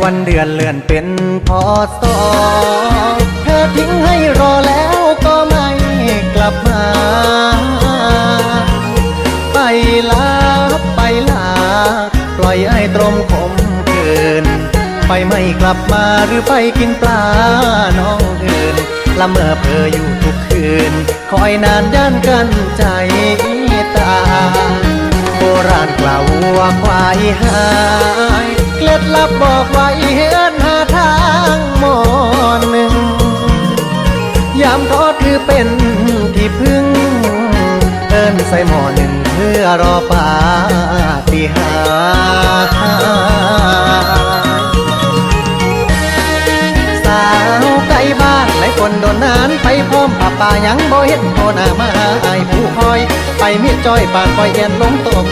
วันเดือนเลื่อนเป็นพศเธอทิ้งให้รอแล้วก็ไม่กลับมาไปลาไปลาปล่อยไอ้ตรมขมคืนไปไม่กลับมาหรือไปกินปลาน้องอื่นละเมอเพออยู่ทุกคืนคอยนานย่านกันใจตาโบราณกล่าวว่าควายหายเคล็ดลับบอกไว้เห็นหาทางหมอหนึ่งยามท้อคือเป็นที่พึ่งเอิ้นใส่หมอหนึ่งเพื่อรอปาฏิหาริย์สาวไกลบ้านหลายคนโดนนานไปพร้อมป่ายังบ่เห็นโทหน้ามาไอ้ผู้คอยไปมีจ้อยปานปล่อยเอ็นลงตก